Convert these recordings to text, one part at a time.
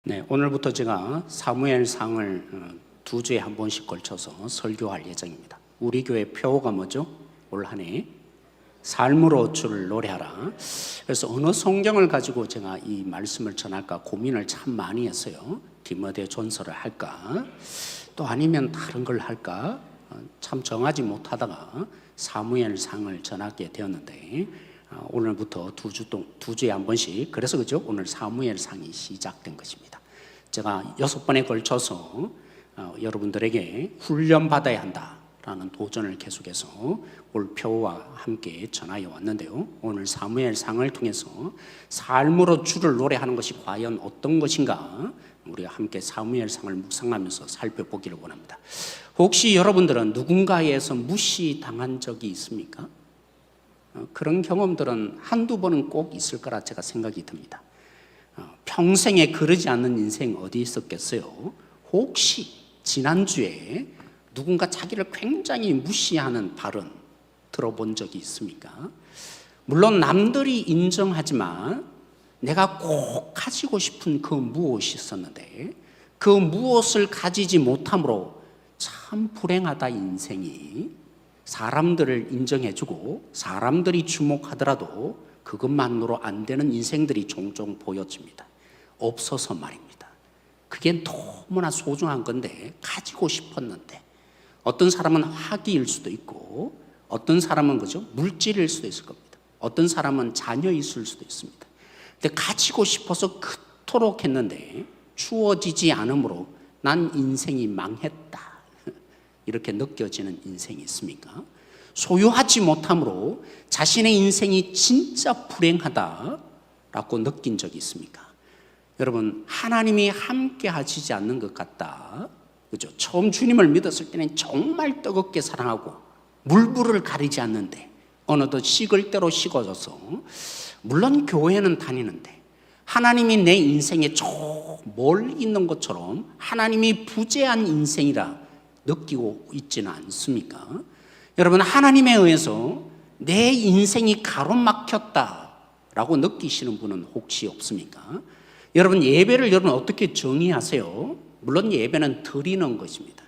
네, 오늘부터 제가 사무엘상을 두 주에 한 번씩 걸쳐서 설교할 예정입니다. 우리 교회 표어가 뭐죠? 올 한 해 삶으로 주를 노래하라. 그래서 어느 성경을 가지고 제가 이 말씀을 전할까 고민을 참 많이 했어요. 디모데 전서를 할까? 또 아니면 다른 걸 할까? 참 정하지 못하다가 사무엘상을 전하게 되었는데 오늘부터 두 주에 한 번씩, 그래서 그죠? 오늘 사무엘상이 시작된 것입니다. 제가 6번에 걸쳐서 여러분들에게 훈련받아야 한다라는 도전을 계속해서 올 표와 함께 전하여 왔는데요. 오늘 사무엘상을 통해서 삶으로 주를 노래하는 것이 과연 어떤 것인가 우리가 함께 사무엘상을 묵상하면서 살펴보기를 원합니다. 혹시 여러분들은 누군가에서 무시당한 적이 있습니까? 그런 경험들은 한두 번은 꼭 있을 거라 제가 생각이 듭니다. 평생에 그러지 않는 인생 어디 있었겠어요? 혹시 지난주에 누군가 자기를 굉장히 무시하는 발언 들어본 적이 있습니까? 물론 남들이 인정하지만 내가 꼭 가지고 싶은 그 무엇이 있었는데 그 무엇을 가지지 못함으로 참 불행하다 인생이. 사람들을 인정해주고 사람들이 주목하더라도 그것만으로 안 되는 인생들이 종종 보여집니다. 없어서 말입니다. 그게 너무나 소중한 건데 가지고 싶었는데 어떤 사람은 화기일 수도 있고 어떤 사람은 그죠? 물질일 수도 있을 겁니다. 어떤 사람은 자녀일 수도 있습니다. 근데 가지고 싶어서 그토록 했는데 주어지지 않으므로 난 인생이 망했다 이렇게 느껴지는 인생이 있습니까? 소유하지 못함으로 자신의 인생이 진짜 불행하다라고 느낀 적이 있습니까? 여러분, 하나님이 함께 하시지 않는 것 같다. 그죠? 처음 주님을 믿었을 때는 정말 뜨겁게 사랑하고 물불을 가리지 않는데 어느덧 식을 대로 식어져서 물론 교회는 다니는데 하나님이 내 인생에 저 멀리 있는 것처럼 하나님이 부재한 인생이라 느끼고 있지는 않습니까? 여러분, 하나님에 의해서 내 인생이 가로막혔다라고 느끼시는 분은 혹시 없습니까? 여러분, 예배를 여러분 어떻게 정의하세요? 물론 예배는 드리는 것입니다.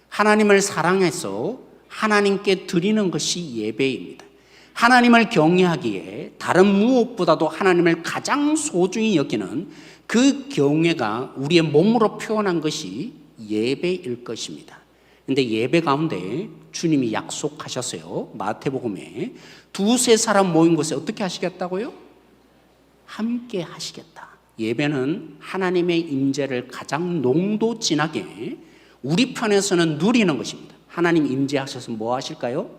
하나님을 사랑해서 하나님께 드리는 것이 예배입니다. 하나님을 경외하기에 다른 무엇보다도 하나님을 가장 소중히 여기는 그 경외가 우리의 몸으로 표현한 것이 예배일 것입니다. 근데 예배 가운데 주님이 약속하셨어요. 마태복음에 두세 사람 모인 곳에 어떻게 하시겠다고요? 함께 하시겠다. 예배는 하나님의 임재를 가장 농도 진하게 우리 편에서는 누리는 것입니다. 하나님 임재하셔서 뭐 하실까요?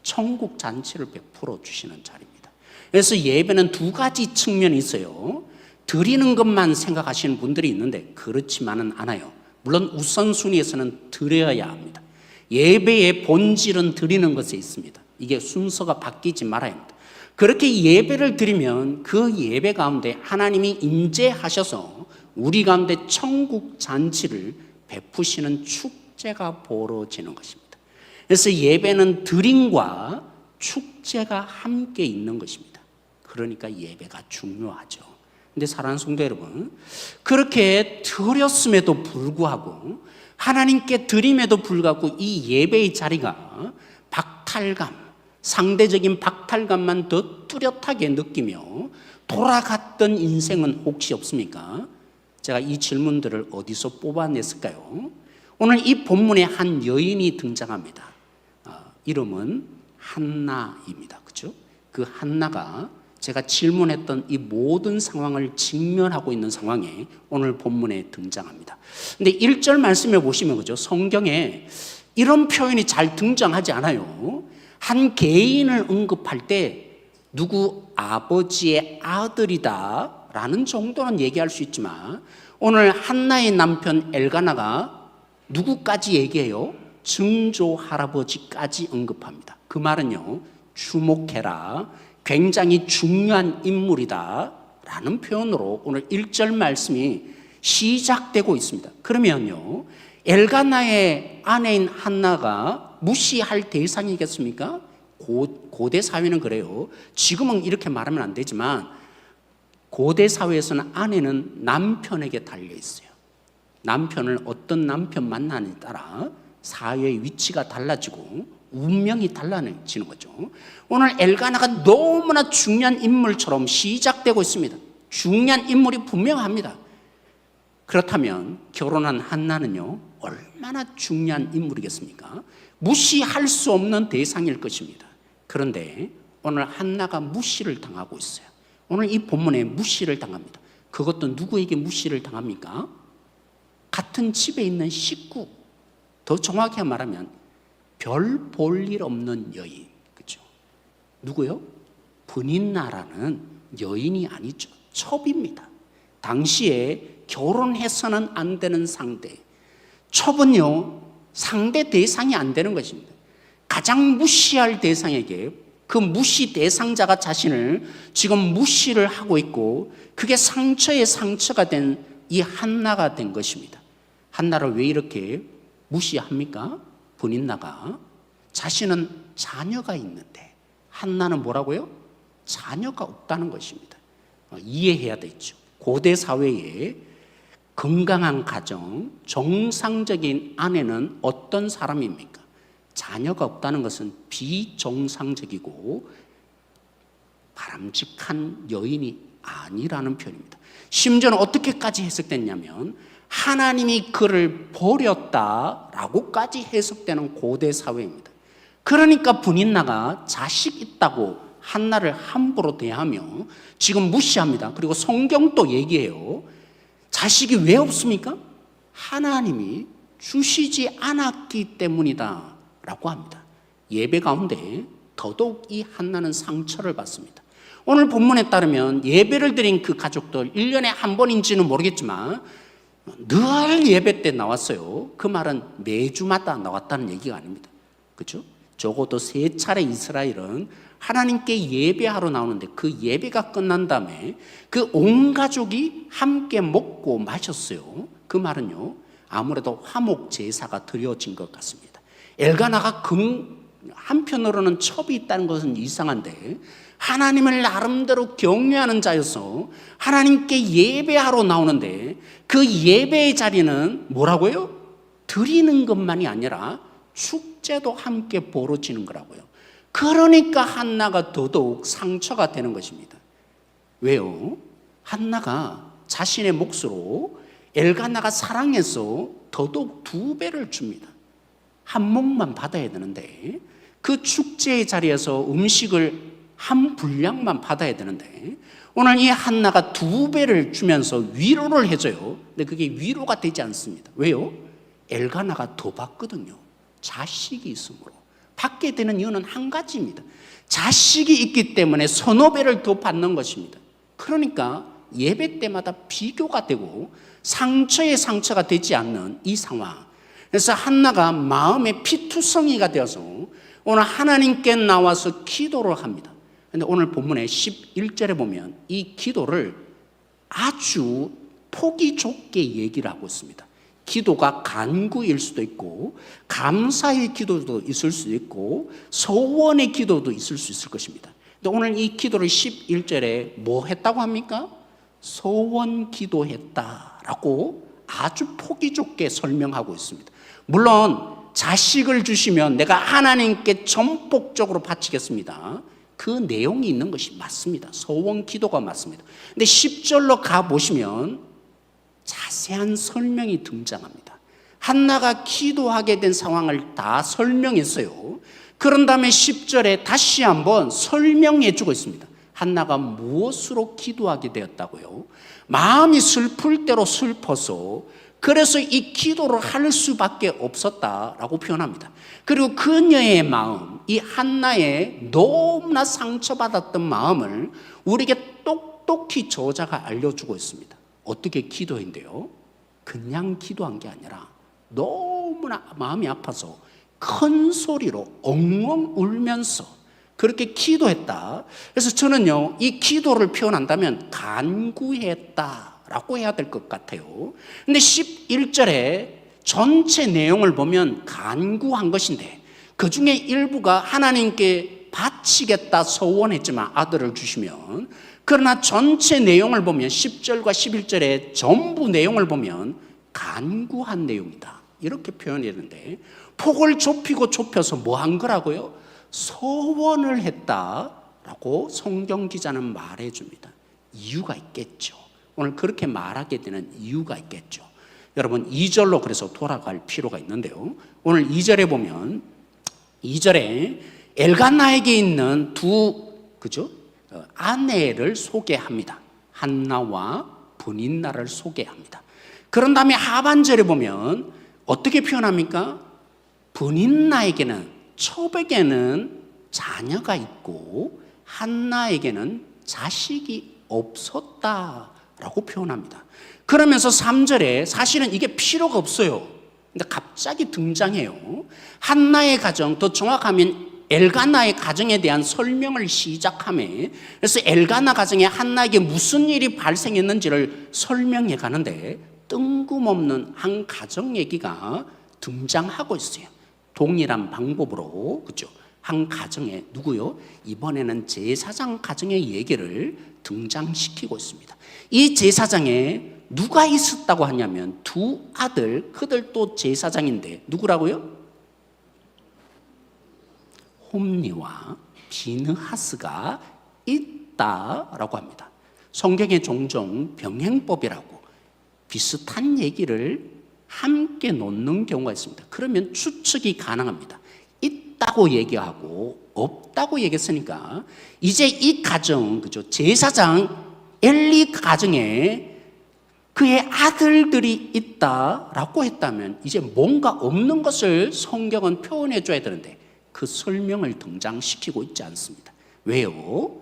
천국 잔치를 베풀어 주시는 자리입니다. 그래서 예배는 두 가지 측면이 있어요. 드리는 것만 생각하시는 분들이 있는데 그렇지만은 않아요. 물론 우선순위에서는 드려야 합니다. 예배의 본질은 드리는 것에 있습니다. 이게 순서가 바뀌지 말아야 합니다. 그렇게 예배를 드리면 그 예배 가운데 하나님이 임재하셔서 우리 가운데 천국 잔치를 베푸시는 축제가 벌어지는 것입니다. 그래서 예배는 드림과 축제가 함께 있는 것입니다. 그러니까 예배가 중요하죠. 근데 사랑하는 성도 여러분, 그렇게 드렸음에도 불구하고 하나님께 드림에도 불구하고 이 예배의 자리가 박탈감, 상대적인 박탈감만 더 뚜렷하게 느끼며 돌아갔던 인생은 혹시 없습니까? 제가 이 질문들을 어디서 뽑아냈을까요? 오늘 이 본문에 한 여인이 등장합니다. 이름은 한나입니다. 그렇죠? 그 한나가 제가 질문했던 이 모든 상황을 직면하고 있는 상황에 오늘 본문에 등장합니다. 근데 1절 말씀에 보시면 그죠? 성경에 이런 표현이 잘 등장하지 않아요. 한 개인을 언급할 때 누구 아버지의 아들이다 라는 정도는 얘기할 수 있지만 오늘 한나의 남편 엘가나가 누구까지 얘기해요? 증조 할아버지까지 언급합니다. 그 말은요, 주목해라, 굉장히 중요한 인물이다 라는 표현으로 오늘 1절 말씀이 시작되고 있습니다. 그러면요, 엘가나의 아내인 한나가 무시할 대상이겠습니까? 고대 사회는 그래요. 지금은 이렇게 말하면 안 되지만 고대 사회에서는 아내는 남편에게 달려 있어요. 남편을 어떤 남편 만나느냐에 따라 사회의 위치가 달라지고 운명이 달라지는 거죠. 오늘 엘가나가 너무나 중요한 인물처럼 시작되고 있습니다. 중요한 인물이 분명합니다. 그렇다면 결혼한 한나는요, 얼마나 중요한 인물이겠습니까? 무시할 수 없는 대상일 것입니다. 그런데 오늘 한나가 무시를 당하고 있어요. 오늘 이 본문에 무시를 당합니다. 그것도 누구에게 무시를 당합니까? 같은 집에 있는 식구, 더 정확히 말하면 별 볼 일 없는 여인, 그렇죠? 누구요? 브닌나라는 여인이 아니죠. 첩입니다. 당시에 결혼해서는 안 되는 상대. 첩은요, 상대 대상이 안 되는 것입니다. 가장 무시할 대상에게 그 무시 대상자가 자신을 지금 무시를 하고 있고, 그게 상처에 상처가 된 이 한나가 된 것입니다. 한나를 왜 이렇게 무시합니까? 브닌나가 자신은 자녀가 있는데 한나는 뭐라고요? 자녀가 없다는 것입니다. 이해해야 되죠. 고대 사회에 건강한 가정, 정상적인 아내는 어떤 사람입니까? 자녀가 없다는 것은 비정상적이고 바람직한 여인이 아니라는 표현입니다. 심지어는 어떻게까지 해석됐냐면 하나님이 그를 버렸다라고까지 해석되는 고대 사회입니다. 그러니까 브닌나가 자식 있다고 한나를 함부로 대하며 지금 무시합니다. 그리고 성경도 얘기해요. 자식이 왜 없습니까? 하나님이 주시지 않았기 때문이다 라고 합니다. 예배 가운데 더더욱 이 한나는 상처를 받습니다. 오늘 본문에 따르면 예배를 드린 그 가족들 1년에 한 번인지는 모르겠지만 늘 예배 때 나왔어요. 그 말은 매주마다 나왔다는 얘기가 아닙니다. 그렇죠? 적어도 3차례 이스라엘은 하나님께 예배하러 나오는데 그 예배가 끝난 다음에 그 온 가족이 함께 먹고 마셨어요. 그 말은요, 아무래도 화목 제사가 드려진 것 같습니다. 엘가나가 한편으로는 첩이 있다는 것은 이상한데 하나님을 나름대로 경외하는 자여서 하나님께 예배하러 나오는데 그 예배의 자리는 뭐라고요? 드리는 것만이 아니라 축제도 함께 벌어지는 거라고요. 그러니까 한나가 더더욱 상처가 되는 것입니다. 왜요? 한나가 자신의 몫으로 엘가나가 사랑해서 더더욱 2배를 줍니다. 한 몫만 받아야 되는데 그 축제의 자리에서 음식을 한 분량만 받아야 되는데 오늘 이 한나가 2배를 주면서 위로를 해줘요. 근데 그게 위로가 되지 않습니다. 왜요? 엘가나가 더 받거든요. 자식이 있으므로. 받게 되는 이유는 한 가지입니다. 자식이 있기 때문에 3~4배를 더 받는 것입니다. 그러니까 예배 때마다 비교가 되고 상처에 상처가 되지 않는 이 상황. 그래서 한나가 마음의 피투성이가 되어서 오늘 하나님께 나와서 기도를 합니다. 그런데 오늘 본문의 11절에 보면 이 기도를 아주 폭이 좁게 얘기를 하고 있습니다. 기도가 간구일 수도 있고 감사의 기도도 있을 수 있고 소원의 기도도 있을 수 있을 것입니다. 근데 오늘 이 기도를 11절에 뭐 했다고 합니까? 소원 기도했다라고 아주 폭이 좁게 설명하고 있습니다. 물론 자식을 주시면 내가 하나님께 전폭적으로 바치겠습니다. 그 내용이 있는 것이 맞습니다. 소원 기도가 맞습니다. 근데 10절로 가보시면 자세한 설명이 등장합니다. 한나가 기도하게 된 상황을 다 설명했어요. 그런 다음에 10절에 다시 한번 설명해 주고 있습니다. 한나가 무엇으로 기도하게 되었다고요? 마음이 슬플 대로 슬퍼서 그래서 이 기도를 할 수밖에 없었다라고 표현합니다. 그리고 그녀의 마음, 이 한나의 너무나 상처받았던 마음을 우리에게 똑똑히 저자가 알려주고 있습니다. 어떻게 기도했는데요? 그냥 기도한 게 아니라 너무나 마음이 아파서 큰 소리로 엉엉 울면서 그렇게 기도했다. 그래서 저는요, 이 기도를 표현한다면 간구했다라고 해야 될 것 같아요. 근데 11절에 전체 내용을 보면 간구한 것인데 그 중에 일부가 하나님께 바치겠다 소원했지만 아들을 주시면 그러나 전체 내용을 보면 10절과 11절의 전부 내용을 보면 간구한 내용이다 이렇게 표현했는데, 폭을 좁혀서 뭐 한 거라고요? 서원을 했다라고 성경 기자는 말해 줍니다. 이유가 있겠죠. 오늘 그렇게 말하게 되는 이유가 있겠죠. 여러분 2절로 그래서 돌아갈 필요가 있는데요, 오늘 2절에 보면 2절에 엘가나에게 있는 두 아내를 소개합니다. 한나와 브닌나를 소개합니다. 그런 다음에 하반절에 보면 어떻게 표현합니까? 브닌나에게는, 첩에게는 자녀가 있고 한나에게는 자식이 없었다라고 표현합니다. 그러면서 3절에 사실은 이게 필요가 없어요. 근데 갑자기 등장해요. 한나의 가정, 더 정확하면 엘가나의 가정에 대한 설명을 시작하며, 그래서 엘가나 가정에 한나에게 무슨 일이 발생했는지를 설명해 가는데 뜬금없는 한 가정 얘기가 등장하고 있어요. 동일한 방법으로, 그렇죠? 한 가정에 누구요? 이번에는 제사장 가정의 얘기를 등장시키고 있습니다. 이 제사장에 누가 있었다고 하냐면 두 아들, 그들도 제사장인데 누구라고요? 홈니와 비느하스가 있다라고 합니다. 성경에 종종 병행법이라고 비슷한 얘기를 함께 놓는 경우가 있습니다. 그러면 추측이 가능합니다. 있다고 얘기하고 없다고 얘기했으니까 이제 이 가정, 그죠? 제사장 엘리 가정에 그의 아들들이 있다라고 했다면 이제 뭔가 없는 것을 성경은 표현해 줘야 되는데 그 설명을 등장시키고 있지 않습니다. 왜요?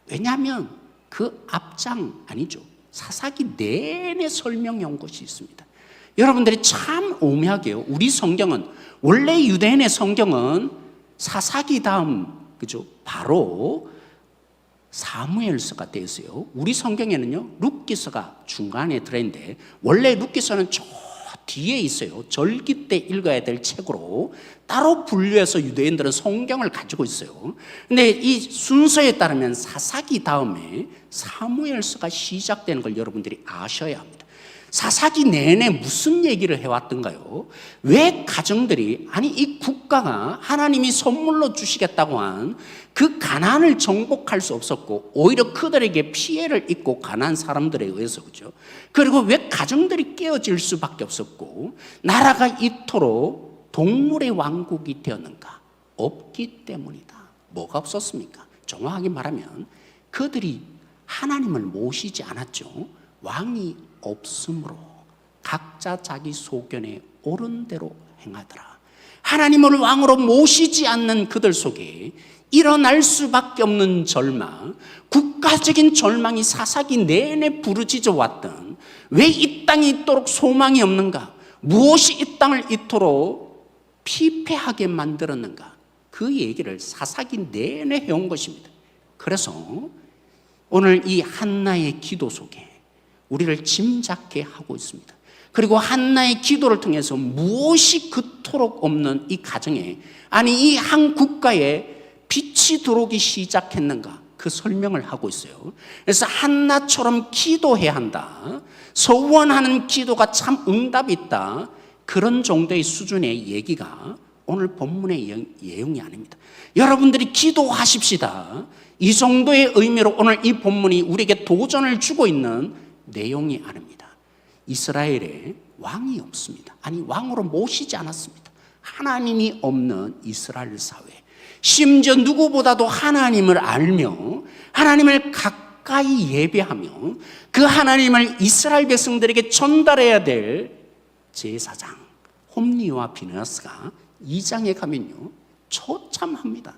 왜냐하면 그 앞장 아니죠. 사사기 내내 설명해 온 것이 있습니다. 여러분들이 참 오묘하게요. 우리 성경은, 원래 유대인의 성경은 사사기 다음, 그죠? 바로 사무엘서가 되어 있어요. 우리 성경에는요, 룻기서가 중간에 들어있는데, 원래 룻기서는 저 뒤에 있어요. 절기 때 읽어야 될 책으로 따로 분류해서 유대인들은 성경을 가지고 있어요. 근데 이 순서에 따르면 사사기 다음에 사무엘서가 시작되는 걸 여러분들이 아셔야 합니다. 사사기 내내 무슨 얘기를 해왔던가요? 왜 가정들이, 아니 이 국가가 하나님이 선물로 주시겠다고 한 그 가난을 정복할 수 없었고 오히려 그들에게 피해를 입고 가난 사람들에 의해서, 그죠? 그리고 왜 가정들이 깨어질 수밖에 없었고 나라가 이토록 동물의 왕국이 되었는가? 없기 때문이다. 뭐가 없었습니까? 정확하게 말하면 그들이 하나님을 모시지 않았죠. 왕이 없으므로 각자 자기 소견에 옳은 대로 행하더라. 하나님을 왕으로 모시지 않는 그들 속에 일어날 수밖에 없는 절망, 국가적인 절망이 사사기 내내 부르짖어 왔던, 왜 이 땅이 이토록 소망이 없는가? 무엇이 이 땅을 이토록 피폐하게 만들었는가? 그 얘기를 사사기 내내 해온 것입니다. 그래서 오늘 이 한나의 기도 속에 우리를 짐작케 하고 있습니다. 그리고 한나의 기도를 통해서 무엇이 그토록 없는 이 가정에, 아니 이 한 국가에 빛이 들어오기 시작했는가? 그 설명을 하고 있어요. 그래서 한나처럼 기도해야 한다. 서원하는 기도가 참 응답이 있다. 그런 정도의 수준의 얘기가 오늘 본문의 내용이 아닙니다. 여러분들이 기도하십시다. 이 정도의 의미로 오늘 이 본문이 우리에게 도전을 주고 있는 내용이 아닙니다. 이스라엘에 왕이 없습니다. 아니 왕으로 모시지 않았습니다. 하나님이 없는 이스라엘 사회, 심지어 누구보다도 하나님을 알며 하나님을 가까이 예배하며 그 하나님을 이스라엘 백성들에게 전달해야 될 제사장 홈니와 비느하스가 2장에 가면요 처참합니다.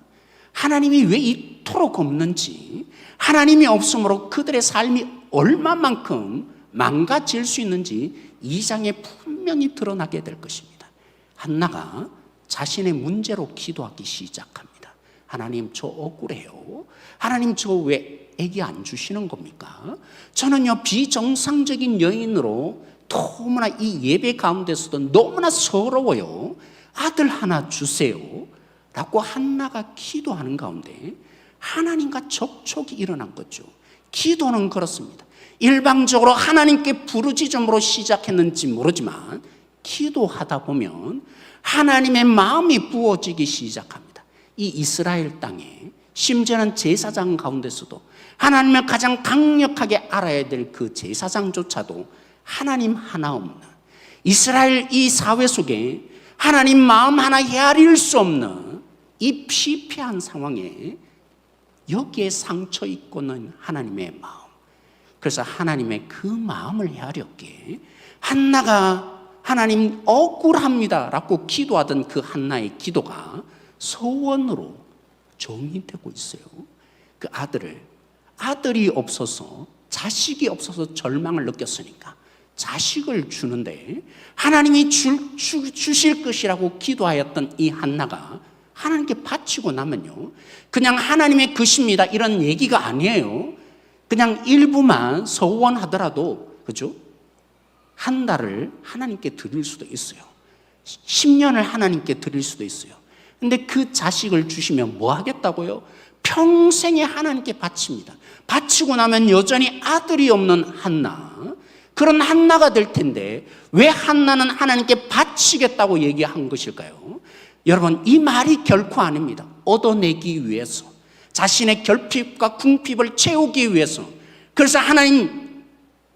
하나님이 왜 이토록 없는지, 하나님이 없으므로 그들의 삶이 얼마만큼 망가질 수 있는지 2장에 분명히 드러나게 될 것입니다. 한나가 자신의 문제로 기도하기 시작합니다. 하나님 저 억울해요. 하나님 저 왜 애기 안 주시는 겁니까? 저는요 비정상적인 여인으로 너무나 이 예배 가운데서도 너무나 서러워요. 아들 하나 주세요 라고 한나가 기도하는 가운데 하나님과 접촉이 일어난 거죠. 기도는 그렇습니다. 일방적으로 하나님께 부르짖음으로 시작했는지 모르지만 기도하다 보면 하나님의 마음이 부어지기 시작합니다. 이 이스라엘 땅에, 심지어는 제사장 가운데서도 하나님을 가장 강력하게 알아야 될 그 제사장조차도 하나님 하나 없는 이스라엘 이 사회 속에 하나님 마음 하나 헤아릴 수 없는 이 피폐한 상황에 여기에 상처 입고는 하나님의 마음, 그래서 하나님의 그 마음을 헤아렸기에 한나가 하나님 억울합니다 라고 기도하던 그 한나의 기도가 소원으로 정의되고 있어요. 그 아들이 없어서, 자식이 없어서 절망을 느꼈으니까 자식을 주는데 하나님이 주실 것이라고 기도하였던 이 한나가 하나님께 바치고 나면요, 그냥 하나님의 것입니다 이런 얘기가 아니에요. 그냥 일부만 소원하더라도, 그죠? 한 달을 하나님께 드릴 수도 있어요. 10년을 하나님께 드릴 수도 있어요. 근데 그 자식을 주시면 뭐 하겠다고요? 평생에 하나님께 바칩니다. 바치고 나면 여전히 아들이 없는 한나, 그런 한나가 될 텐데 왜 한나는 하나님께 바치겠다고 얘기한 것일까요? 여러분, 이 말이 결코 아닙니다. 얻어내기 위해서, 자신의 결핍과 궁핍을 채우기 위해서. 그래서 하나님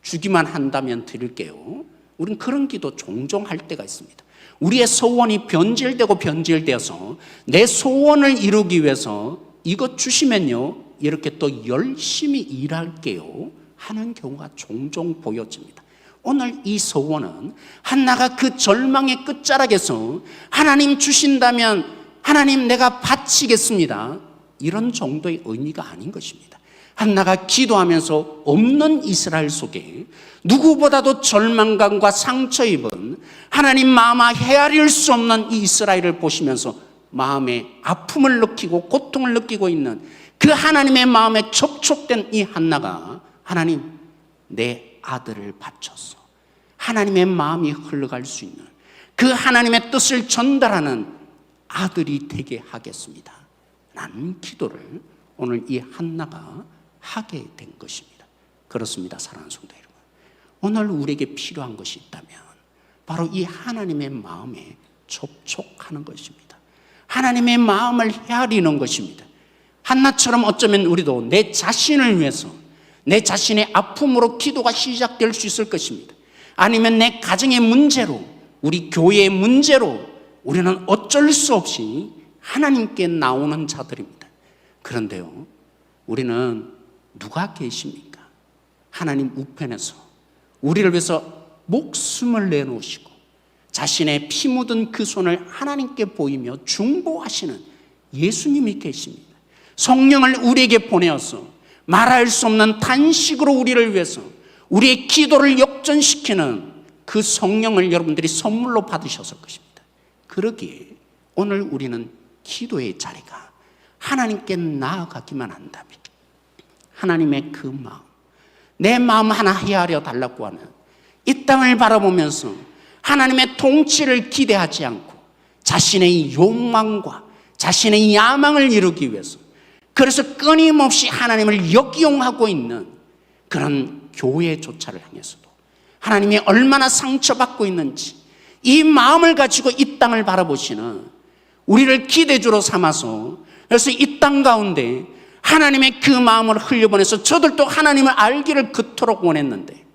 주기만 한다면 드릴게요. 우린 그런 기도 종종 할 때가 있습니다. 우리의 소원이 변질되어서 내 소원을 이루기 위해서 이것 주시면요, 이렇게 또 열심히 일할게요 하는 경우가 종종 보여집니다. 오늘 이 소원은 한나가 그 절망의 끝자락에서 하나님 주신다면 하나님 내가 바치겠습니다 이런 정도의 의미가 아닌 것입니다. 한나가 기도하면서 없는 이스라엘 속에 누구보다도 절망감과 상처 입은 하나님 마음 헤아릴 수 없는 이 이스라엘을 보시면서 마음에 아픔을 느끼고 고통을 느끼고 있는 그 하나님의 마음에 접촉된 이 한나가 하나님 내 아들을 바쳐서 하나님의 마음이 흘러갈 수 있는 그 하나님의 뜻을 전달하는 아들이 되게 하겠습니다 라는 기도를 오늘 이 한나가 하게 된 것입니다. 그렇습니다, 사랑하는 성도 여러분. 오늘 우리에게 필요한 것이 있다면 바로 이 하나님의 마음에 접촉하는 것입니다. 하나님의 마음을 헤아리는 것입니다. 한나처럼 어쩌면 우리도 내 자신을 위해서, 내 자신의 아픔으로 기도가 시작될 수 있을 것입니다. 아니면 내 가정의 문제로, 우리 교회의 문제로 우리는 어쩔 수 없이 하나님께 나오는 자들입니다. 그런데요, 우리는 누가 계십니까? 하나님 우편에서 우리를 위해서 목숨을 내놓으시고 자신의 피 묻은 그 손을 하나님께 보이며 중보하시는 예수님이 계십니다. 성령을 우리에게 보내어서 말할 수 없는 단식으로 우리를 위해서 우리의 기도를 역전시키는 그 성령을 여러분들이 선물로 받으셨을 것입니다. 그러기에 오늘 우리는 기도의 자리가 하나님께 나아가기만 한다면 하나님의 그 마음, 내 마음 하나 헤아려 달라고 하는 이 땅을 바라보면서 하나님의 통치를 기대하지 않고 자신의 욕망과 자신의 야망을 이루기 위해서, 그래서 끊임없이 하나님을 역이용하고 있는 그런 교회조차를 향해서도 하나님이 얼마나 상처받고 있는지 이 마음을 가지고 이 땅을 바라보시는 우리를 기대주로 삼아서, 그래서 이 땅 가운데 하나님의 그 마음을 흘려보내서 저들도 하나님을 알기를 그토록 원했는데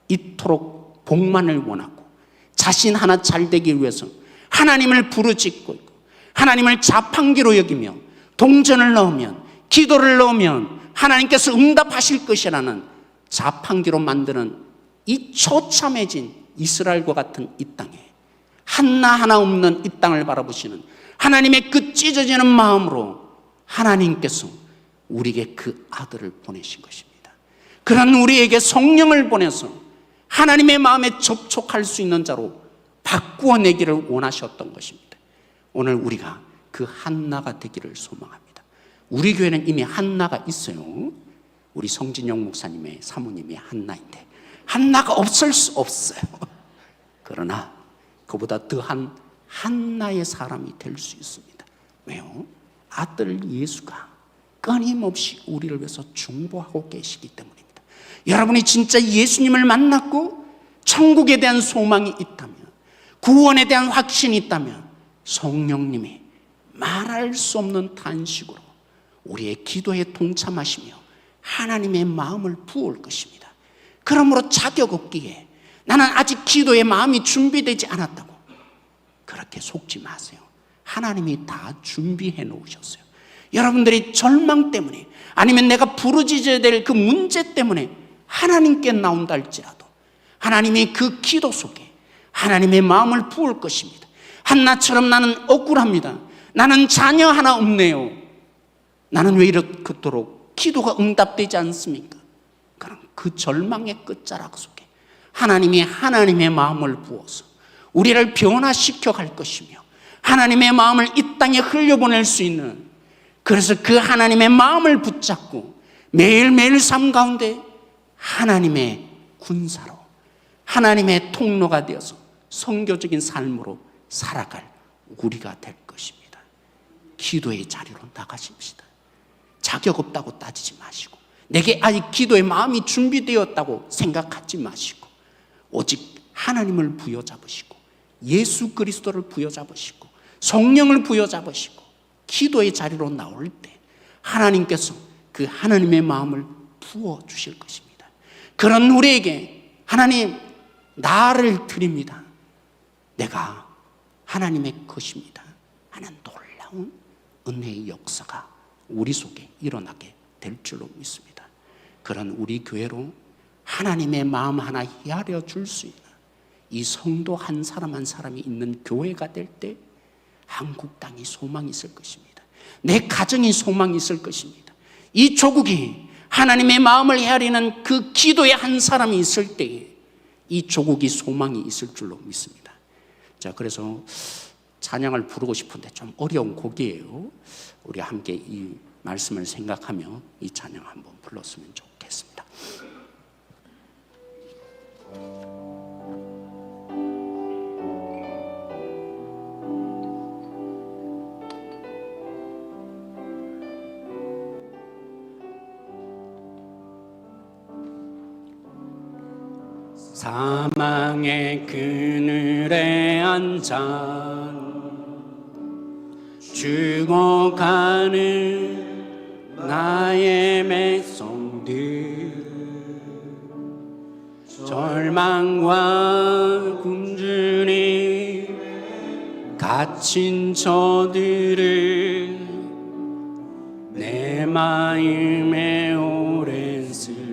이토록 복만을 원하고 자신 하나 잘 되기 위해서 하나님을 부르짖고 있고 하나님을 자판기로 여기며 동전을 넣으면, 기도를 넣으면 하나님께서 응답하실 것이라는 자판기로 만드는 이 처참해진 이스라엘과 같은 이 땅에 하나 없는 이 땅을 바라보시는 하나님의 그 찢어지는 마음으로 하나님께서 우리에게 그 아들을 보내신 것입니다. 그런 우리에게 성령을 보내서 하나님의 마음에 접촉할 수 있는 자로 바꾸어내기를 원하셨던 것입니다. 오늘 우리가 그 한나가 되기를 소망합니다. 우리 교회는 이미 한나가 있어요. 우리 성진영 목사님의 사모님이 한나인데 한나가 없을 수 없어요. 그러나 그보다 더한 한나의 사람이 될 수 있습니다. 왜요? 아들 예수가 끊임없이 우리를 위해서 중보하고 계시기 때문입니다. 여러분이 진짜 예수님을 만났고 천국에 대한 소망이 있다면, 구원에 대한 확신이 있다면 성령님이 말할 수 없는 탄식으로 우리의 기도에 동참하시며 하나님의 마음을 부을 것입니다. 그러므로 자격 없기에 나는 아직 기도의 마음이 준비되지 않았다고 그렇게 속지 마세요. 하나님이 다 준비해 놓으셨어요. 여러분들이 절망 때문에 아니면 내가 부르짖어야 될 그 문제 때문에 하나님께 나온다 할지라도 하나님이 그 기도 속에 하나님의 마음을 부을 것입니다. 한나처럼 나는 억울합니다. 나는 자녀 하나 없네요. 나는 왜 이렇도록 기도가 응답되지 않습니까? 그럼 그 절망의 끝자락 속에 하나님이 하나님의 마음을 부어서 우리를 변화시켜 갈 것이며 하나님의 마음을 이 땅에 흘려보낼 수 있는, 그래서 그 하나님의 마음을 붙잡고 매일매일 삶 가운데 하나님의 군사로, 하나님의 통로가 되어서 선교적인 삶으로 살아갈 우리가 될 것입니다. 기도의 자리로 나가십시다. 자격 없다고 따지지 마시고, 내게 아직 기도의 마음이 준비되었다고 생각하지 마시고, 오직 하나님을 부여잡으시고 예수 그리스도를 부여잡으시고 성령을 부여잡으시고 기도의 자리로 나올 때 하나님께서 그 하나님의 마음을 부어주실 것입니다. 그런 우리에게 하나님, 나를 드립니다, 내가 하나님의 것입니다 하는 놀라운 은혜의 역사가 우리 속에 일어나게 될 줄로 믿습니다. 그런 우리 교회로 하나님의 마음 하나 헤아려 줄 수 있는 이 성도 한 사람 한 사람이 있는 교회가 될 때 한국 땅이 소망이 있을 것입니다. 내 가정이 소망이 있을 것입니다. 이 조국이 하나님의 마음을 헤아리는 그 기도의 한 사람이 있을 때에 이 조국이 소망이 있을 줄로 믿습니다. 자, 그래서 찬양을 부르고 싶은데 좀 어려운 곡이에요. 우리 함께 이 말씀을 생각하며 이 찬양 한번 불렀으면 좋겠습니다. 사망의 그늘에 앉아 죽어가는 나의 백성들, 절망과 굶주림 갇힌 저들을 내 마음에 오랜 슬픔,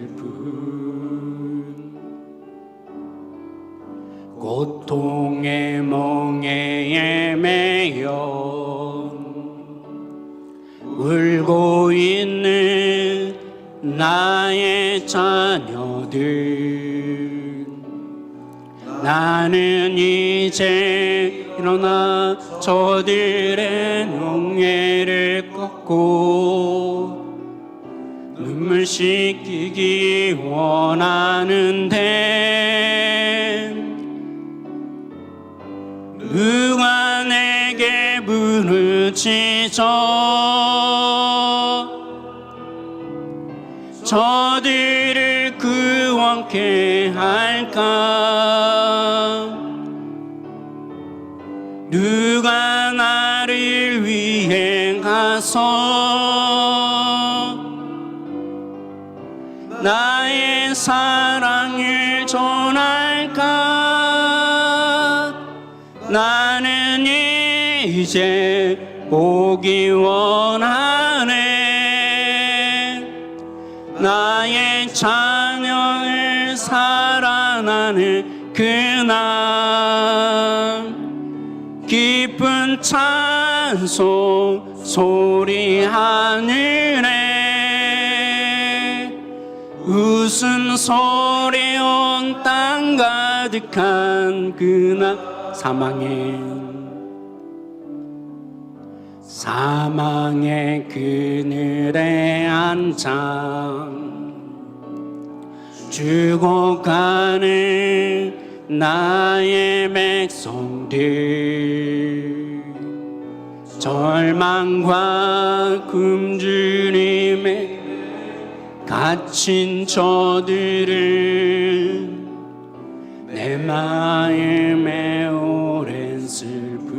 고통의 멍에에 매여 울고 있는 나의 자녀들, 나는 이제 일어나 저들의 용해를 꺾고 눈물 씻기기 원하는데 누가 내게 부르짖어 저들을 구원케 할까? 누가 나를 위해 가서 나의 사랑을 전할까? 나는 이제 보기 원하네. 나의 자녀를 살아나는 그날 깊은 찬송 소리 하늘에 웃음 소리 온 땅 가득한 그날 사망의 그늘에 앉아 죽어가는 나의 백성들, 절망과 굶주림에 갇힌 저들을 내 마음의 오랜 슬픔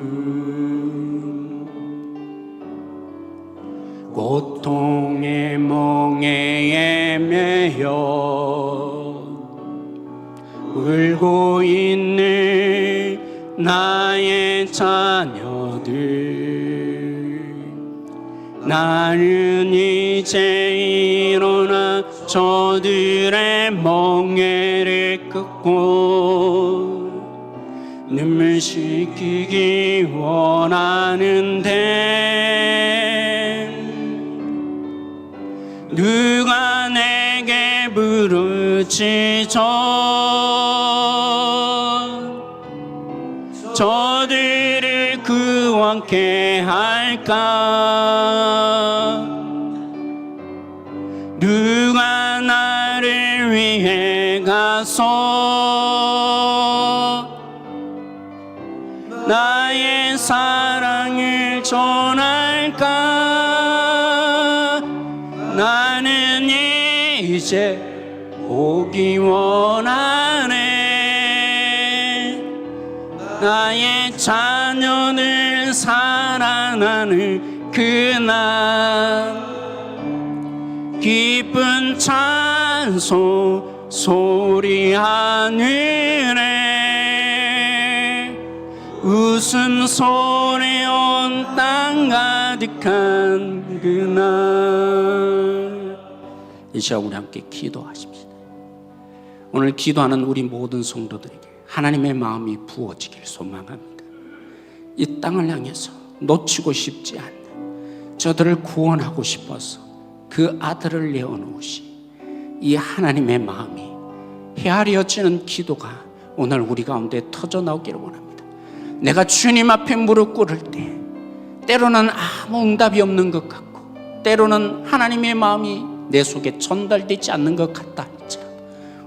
고통의 멍에에 매여 울고 있는 나의 자녀들 나는 이제 일어나 저들의 멍에를 끄고 눈물 씻기기 원하는데 누가 내게 부르짖어 저들을 구원케 할까 누가 나를 위해 가서 나의 사랑을 전할까 나는 이제 오기 원하네 나의 자녀들 살아나는 그날 기쁜 찬송 소리 하늘에 웃음소리 온 땅 가득한 그날 이 시간 우리 함께 기도하십시다. 오늘 기도하는 우리 모든 성도들에게 하나님의 마음이 부어지길 소망합니다. 이 땅을 향해서 놓치고 싶지 않는 저들을 구원하고 싶어서 그 아들을 내어놓으신 이 하나님의 마음이 헤아려지는 기도가 오늘 우리 가운데 터져 나오기를 원합니다. 내가 주님 앞에 무릎 꿇을 때 때로는 아무 응답이 없는 것 같고 때로는 하나님의 마음이 내 속에 전달되지 않는 것 같다 할지라도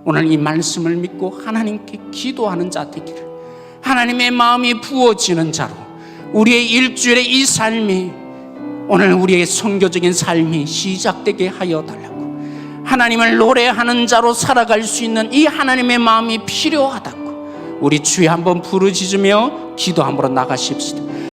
오늘 이 말씀을 믿고 하나님께 기도하는 자 되기를 하나님의 마음이 부어지는 자로 우리의 일주일의 이 삶이 오늘 우리의 선교적인 삶이 시작되게 하여 달라고 하나님을 노래하는 자로 살아갈 수 있는 이 하나님의 마음이 필요하다고 우리 주에 한번 부르짖으며 기도 한번 나가십시다.